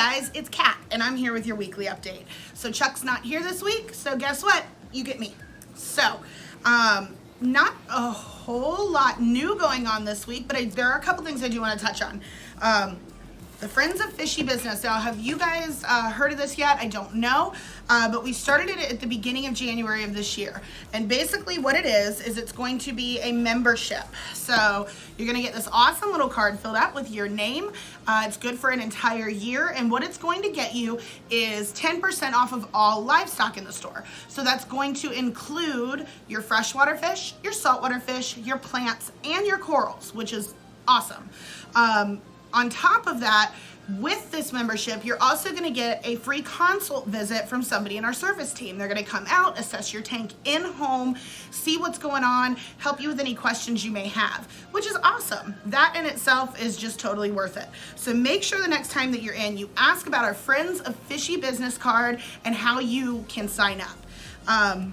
guys, it's Kat, and I'm here with your weekly update. So Chuck's not here this week, so guess what? You get me. So, not a whole lot new going on this week, but there are a couple things I do want to touch on. The Friends of Fishy Business. Now, have you guys heard of this yet? I don't know, but we started it at the beginning of January of this year. And basically what it is it's going to be a membership. So you're gonna get this awesome little card filled out with your name. It's good for an entire year. And what it's going to get you is 10% off of all livestock in the store. So that's going to include your freshwater fish, your saltwater fish, your plants, and your corals, which is awesome. On top of that, with this membership, you're also going to get a free consult visit from somebody in our service team. They're going to come out, assess your tank in home, see what's going on, help you with any questions you may have, which is awesome. That in itself is just totally worth it. So make sure the next time that you're in, you ask about our Friends of Fishy Business card and how you can sign up.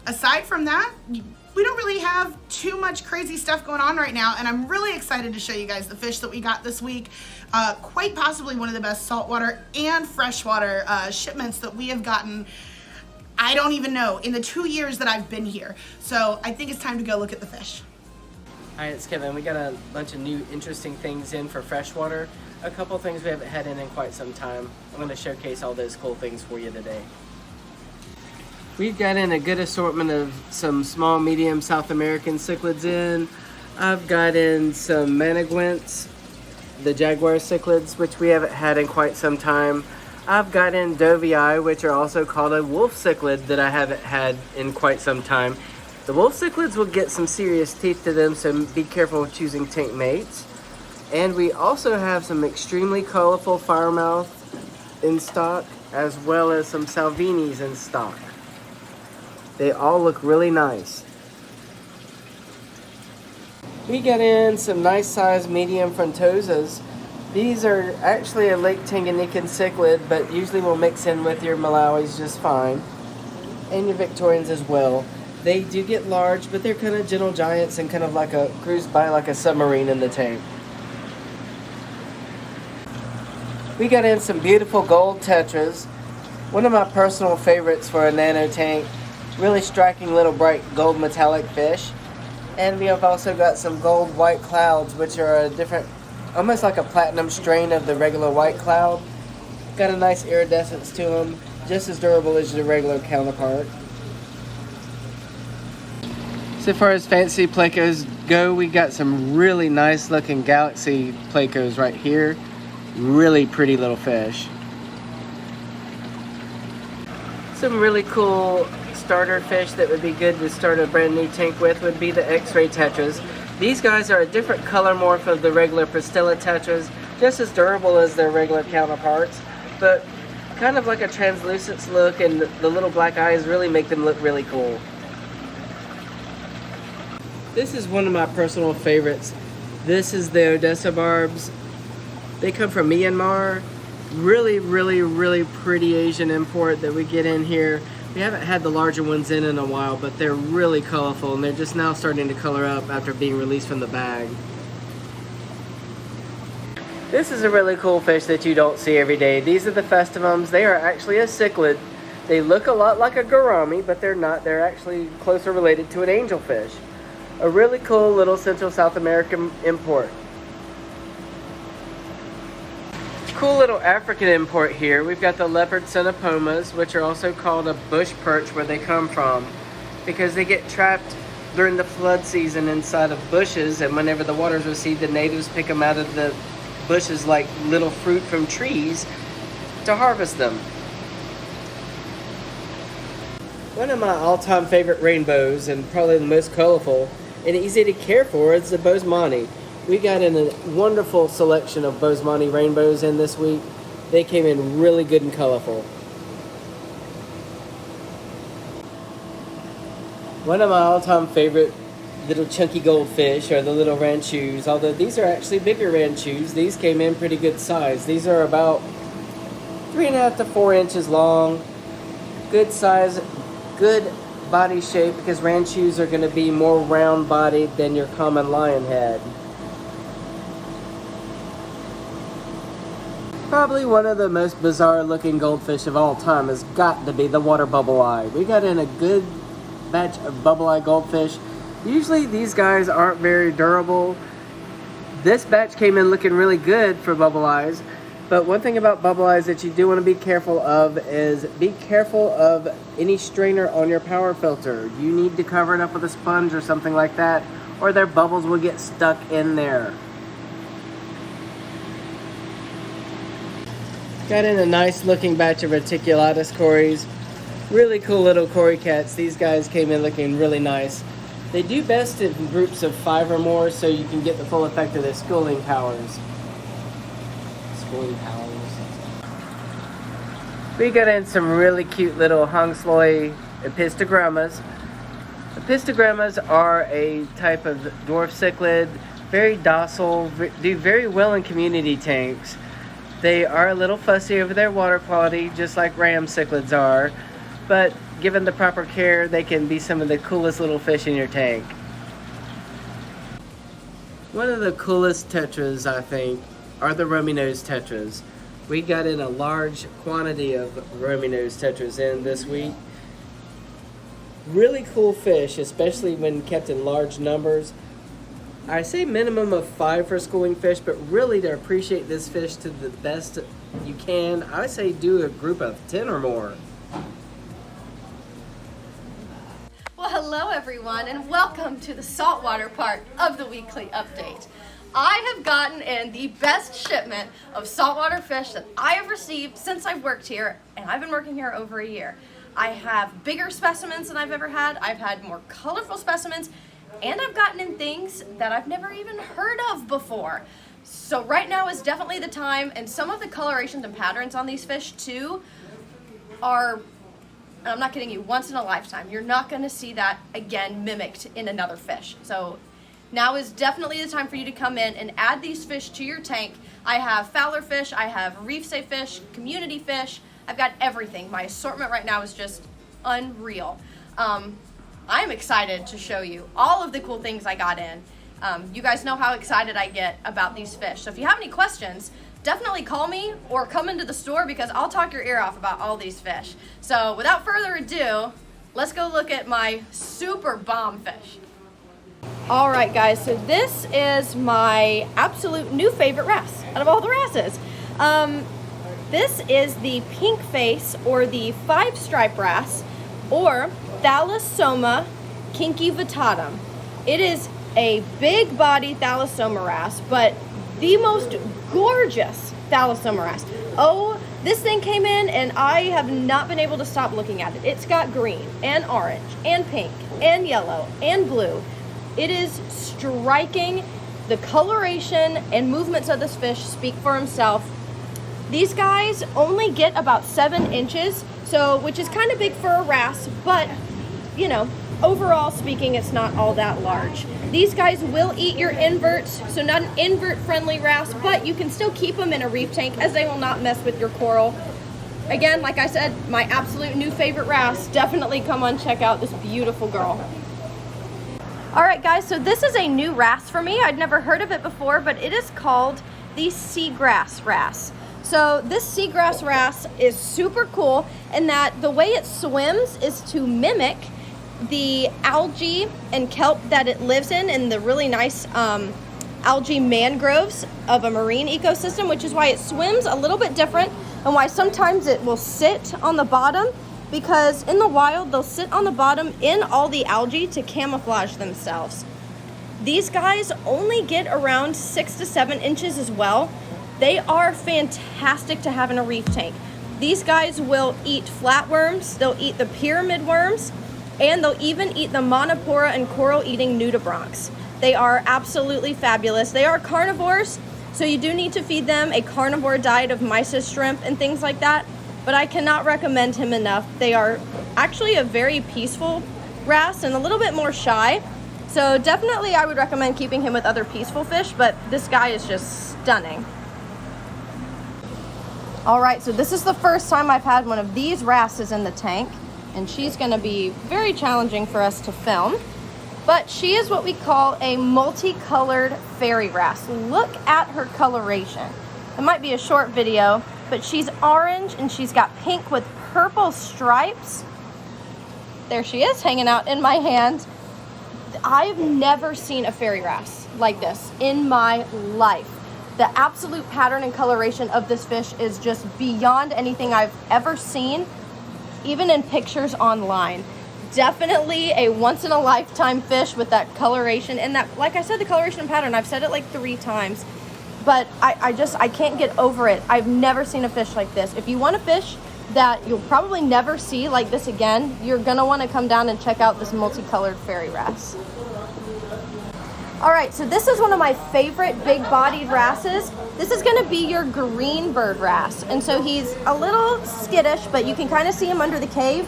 Aside from that, we don't really have too much crazy stuff going on right now, and I'm really excited to show you guys the fish that we got this week. Quite possibly one of the best saltwater and freshwater shipments that we have gotten, I don't even know, in the 2 years that I've been here. So I think it's time to go look at the fish. Hi, it's Kevin. We got a bunch of new interesting things in for freshwater. A couple things we haven't had in quite some time. I'm going to showcase all those cool things for you today. We've got in a good assortment of some small, medium South American cichlids in. I've got in some maniguints, the jaguar cichlids, which we haven't had in quite some time. I've got in area.We, which are also called a wolf cichlid, that I haven't had in quite some time. The wolf cichlids will get some serious teeth to them, so be careful with choosing tank mates. And we also have some extremely colorful firemouth in stock, as well as some salvinis in stock. They all look really nice. We got in some nice sized medium frontosas. These are actually a Lake Tanganyikan cichlid, but usually will mix in with your Malawis just fine. And your Victorians as well. They do get large, but they're kind of gentle giants and kind of like a cruise by like a submarine in the tank. We got in some beautiful gold tetras. One of my personal favorites for a nano tank. Really striking little bright gold metallic fish. And we have also got some gold white clouds, which are a different, almost like a platinum strain of the regular white cloud. Got a nice iridescence to them, just as durable as the regular counterpart. So far as fancy plecos go, we got some really nice looking galaxy plecos right here. Really pretty little fish. Some really cool starter fish that would be good to start a brand new tank with would be the X-ray tetras. These guys are a different color morph of the regular Pristilla tetras, just as durable as their regular counterparts, but kind of like a translucent look, and the little black eyes really make them look really cool. This is one of my personal favorites. This is the Odessa barbs. They come from Myanmar. Really pretty Asian import that we get in here. We haven't had the larger ones in a while, but they're really colorful, and they're just now starting to color up after being released from the bag. This is a really cool fish that you don't see every day. These are the festivums. They are actually a cichlid. They look a lot like a gourami, but they're not. They're actually closer related to an angelfish. A really cool little Central South American import. Cool little African import here. We've got the leopard cenopomas, which are also called a bush perch where they come from, because they get trapped during the flood season inside of bushes, and whenever the waters recede, the natives pick them out of the bushes like little fruit from trees to harvest them. One of my all-time favorite rainbows, and probably the most colorful and easy to care for, is the Bosemani. We got in a wonderful selection of Bosemani rainbows in this week. They came in really good and colorful. One of my all-time favorite little chunky goldfish are the little ranchus, although these are actually bigger ranchus. These came in pretty good size. These are about 3.5 to 4 inches long. Good size, good body shape, because ranchus are going to be more round bodied than your common lionhead. Probably one of the most bizarre looking goldfish of all time has got to be the water bubble eye. We got in a good batch of bubble eye goldfish. Usually these guys aren't very durable. This batch came in looking really good for bubble eyes. But one thing about bubble eyes that you do want to be careful of is be careful of any strainer on your power filter. You need to cover it up with a sponge or something like that, or their bubbles will get stuck in there. Got in a nice looking batch of reticulatus cories. Really cool little cory cats. These guys came in looking really nice. They do best in groups of 5 or more so you can get the full effect of their schooling powers. We got in some really cute little Hungsloy epistogrammas. Epistogrammas are a type of dwarf cichlid, very docile, do very well in community tanks. They are a little fussy over their water quality, just like ram cichlids are, but given the proper care, they can be some of the coolest little fish in your tank. One of the coolest tetras, I think, are the Romy-nosed tetras. We got in a large quantity of Romy-nosed tetras in this week. Really cool fish, especially when kept in large numbers. I say minimum of 5 for schooling fish, but really to appreciate this fish to the best you can, I say do a group of 10 or more. Well, hello everyone, and welcome to the saltwater part of the weekly update. I have gotten in the best shipment of saltwater fish that I have received since I've worked here, and I've been working here over a year. I have bigger specimens than I've ever had. I've had more colorful specimens, and I've gotten in things that I've never even heard of before. So right now is definitely the time, and some of the colorations and patterns on these fish too are, and I'm not kidding you, once in a lifetime. You're not going to see that again mimicked in another fish. So now is definitely the time for you to come in and add these fish to your tank. I have fowler fish, I have reef safe fish, community fish. I've got everything. My assortment right now is just unreal. I'm excited to show you all of the cool things I got in. You guys know how excited I get about these fish. So if you have any questions, definitely call me or come into the store because I'll talk your ear off about all these fish. So without further ado, let's go look at my super bomb fish. All right, guys, so this is my absolute new favorite wrasse out of all the wrasses. This is the pink face or the 5-stripe wrasse or Thalassoma kinkivitatum. It is a big body Thalassoma wrasse, but the most gorgeous Thalassoma wrasse. Oh, this thing came in and I have not been able to stop looking at it. It's got green and orange and pink and yellow and blue. It is striking. The coloration and movements of this fish speak for himself. These guys only get about 7 inches, so which is kind of big for a wrasse, but you know, overall speaking, it's not all that large. These guys will eat your inverts, so not an invert friendly wrasse, but you can still keep them in a reef tank as they will not mess with your coral. Again, like I said, my absolute new favorite wrasse. Definitely come on, check out this beautiful girl. All right, guys, so this is a new wrasse for me. I'd never heard of it before, but it is called the seagrass wrasse. So this seagrass wrasse is super cool in that the way it swims is to mimic the algae and kelp that it lives in and the really nice algae mangroves of a marine ecosystem, which is why it swims a little bit different and why sometimes it will sit on the bottom, because in the wild they'll sit on the bottom in all the algae to camouflage themselves. These guys only get around 6 to 7 inches as well. They are fantastic to have in a reef tank. These guys will eat flatworms, they'll eat the pyramid worms, and they'll even eat the monopora and coral-eating nudibranchs. They are absolutely fabulous. They are carnivores, so you do need to feed them a carnivore diet of mysis shrimp and things like that, but I cannot recommend him enough. They are actually a very peaceful wrasse and a little bit more shy, so definitely I would recommend keeping him with other peaceful fish, but this guy is just stunning. All right, so this is the first time I've had one of these wrasses in the tank, and she's gonna be very challenging for us to film. But she is what we call a multicolored fairy wrasse. Look at her coloration. It might be a short video, but she's orange and she's got pink with purple stripes. There she is, hanging out in my hand. I've never seen a fairy wrasse like this in my life. The absolute pattern and coloration of this fish is just beyond anything I've ever seen, even in pictures online. Definitely a once-in-a-lifetime fish with that coloration and that, like I said, the coloration and pattern. I've said it like 3 times, but I can't get over it. I've never seen a fish like this. If you want a fish that you'll probably never see like this again, you're gonna want to come down and check out this multicolored fairy wrasse. All right, so this is one of my favorite big-bodied wrasses. This is gonna be your green bird wrasse, and so he's a little skittish, but you can kind of see him under the cave.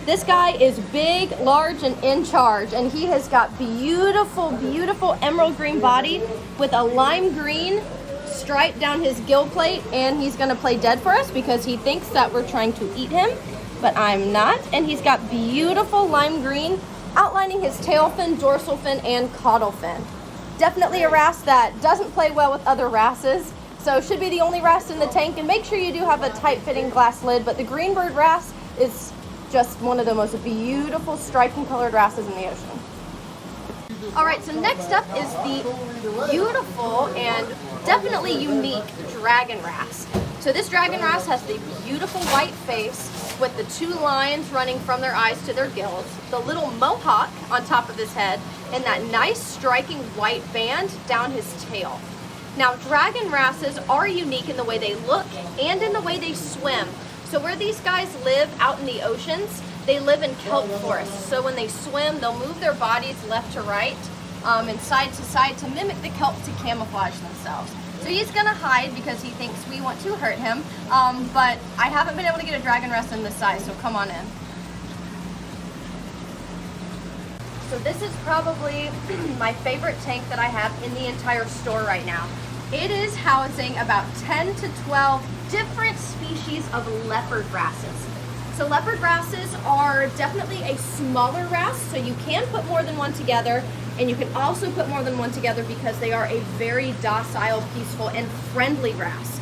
This guy is big, large, and in charge, and he has got beautiful, beautiful emerald green body with a lime green stripe down his gill plate, and he's gonna play dead for us because he thinks that we're trying to eat him, but I'm not. And he's got beautiful lime green outlining his tail fin, dorsal fin, and caudal fin. Definitely a wrasse that doesn't play well with other wrasses, so should be the only wrasse in the tank. And make sure you do have a tight-fitting glass lid, but the green bird wrasse is just one of the most beautiful striking colored wrasses in the ocean. All right, so next up is the beautiful and definitely unique dragon wrasse. So this dragon wrasse has the beautiful white face with the 2 lines running from their eyes to their gills, the little mohawk on top of his head, and that nice striking white band down his tail. Now, dragon wrasses are unique in the way they look and in the way they swim. So where these guys live out in the oceans, they live in kelp forests. So when they swim, they'll move their bodies left to right and side to side to mimic the kelp to camouflage themselves. So he's gonna hide because he thinks we want to hurt him, but I haven't been able to get a dragon wrasse in this size, so come on in. So this is probably my favorite tank that I have in the entire store right now. It is housing about 10 to 12 different species of leopard wrasses. So leopard wrasses are definitely a smaller wrasse, so you can put more than one together, and you can also put more than one together because they are a very docile, peaceful, and friendly wrasse.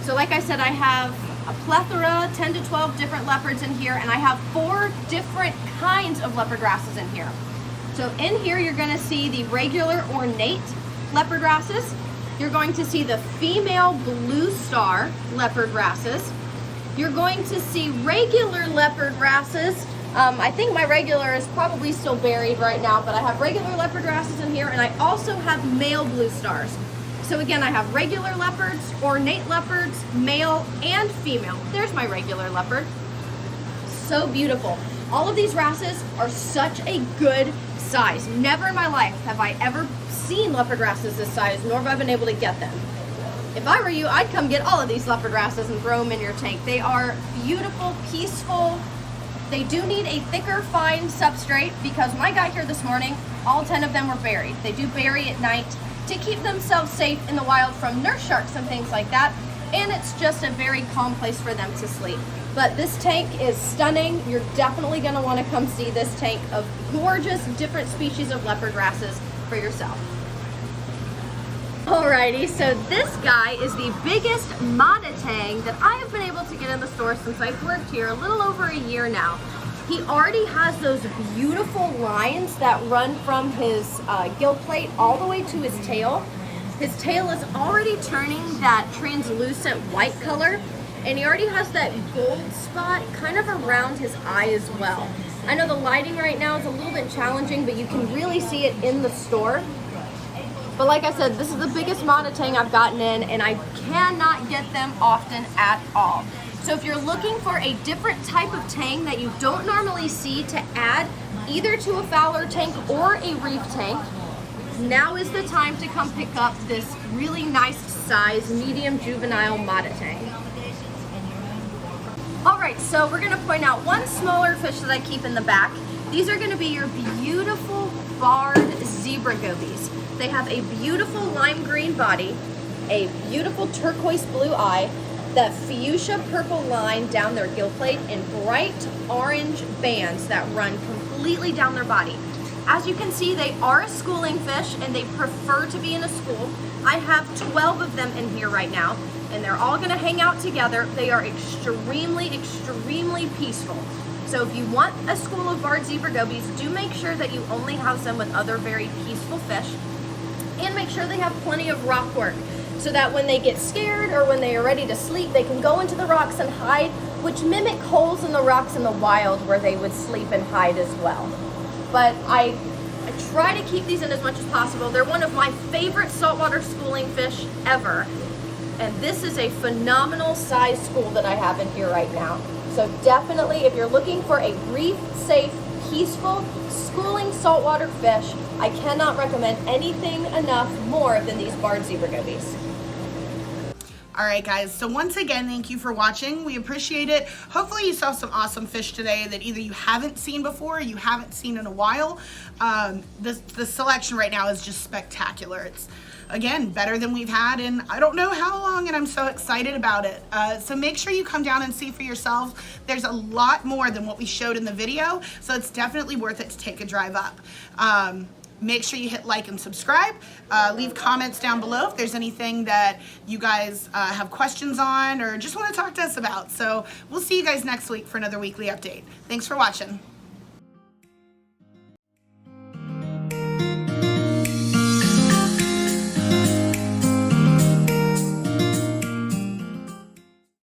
So like I said, I have a plethora, 10 to 12 different leopards in here, and I have 4 different kinds of leopard wrasses in here. So in here, you're gonna see the regular ornate leopard wrasses. You're going to see the female blue star leopard wrasses. You're going to see regular leopard wrasses. I think my regular is probably still buried right now, but I have regular leopard wrasses in here, and I also have male blue stars. So again, I have regular leopards, ornate leopards, male and female. There's my regular leopard. So beautiful. All of these wrasses are such a good size. Never in my life have I ever seen leopard wrasses this size, nor have I been able to get them. If I were you, I'd come get all of these leopard wrasses and throw them in your tank. They are beautiful, peaceful. They do need a thicker, fine substrate because when I got here this morning, all 10 of them were buried. They do bury at night to keep themselves safe in the wild from nurse sharks and things like that, and it's just a very calm place for them to sleep. But this tank is stunning. You're definitely gonna wanna come see this tank of gorgeous different species of leopard wrasses for yourself. Alrighty, so this guy is the biggest monotang that I have been able to get in the store since I've worked here a little over a year now. He already has those beautiful lines that run from his gill plate all the way to his tail. His tail is already turning that translucent white color, and he already has that gold spot kind of around his eye as well. I know the lighting right now is a little bit challenging, but you can really see it in the store. But like I said, this is the biggest monotang I've gotten in, and I cannot get them often at all. So if you're looking for a different type of tang that you don't normally see to add either to a Fowler tank or a reef tank, now is the time to come pick up this really nice size medium juvenile monotang. All right, so we're gonna point out one smaller fish that I keep in the back. These are gonna be your beautiful barred zebra gobies. They have a beautiful lime green body, a beautiful turquoise blue eye, that fuchsia purple line down their gill plate, and bright orange bands that run completely down their body. As you can see, they are a schooling fish and they prefer to be in a school. I have 12 of them in here right now. and they're all gonna hang out together. They are extremely, extremely peaceful. So if you want a school of barred zebra gobies, do make sure that you only house them with other very peaceful fish, and make sure they have plenty of rock work so that when they get scared or when they are ready to sleep, they can go into the rocks and hide, which mimic holes in the rocks in the wild where they would sleep and hide as well. But I try to keep these in as much as possible. They're one of my favorite saltwater schooling fish ever. And this is a phenomenal size school that I have in here right now. So definitely, if you're looking for a reef safe, peaceful, schooling saltwater fish, I cannot recommend anything enough more than these barred zebra gobies. All right, guys, so once again, thank you for watching. We appreciate it. Hopefully you saw some awesome fish today that either you haven't seen before or you haven't seen in a while. The selection right now is just spectacular. It's, again, better than we've had in I don't know how long, and I'm so excited about it. So make sure you come down and see for yourselves. There's a lot more than what we showed in the video, so it's definitely worth it to take a drive up. Make sure you hit like and subscribe. Leave comments down below if there's anything that you guys have questions on or just want to talk to us about. So we'll see you guys next week for another weekly update. Thanks for watching.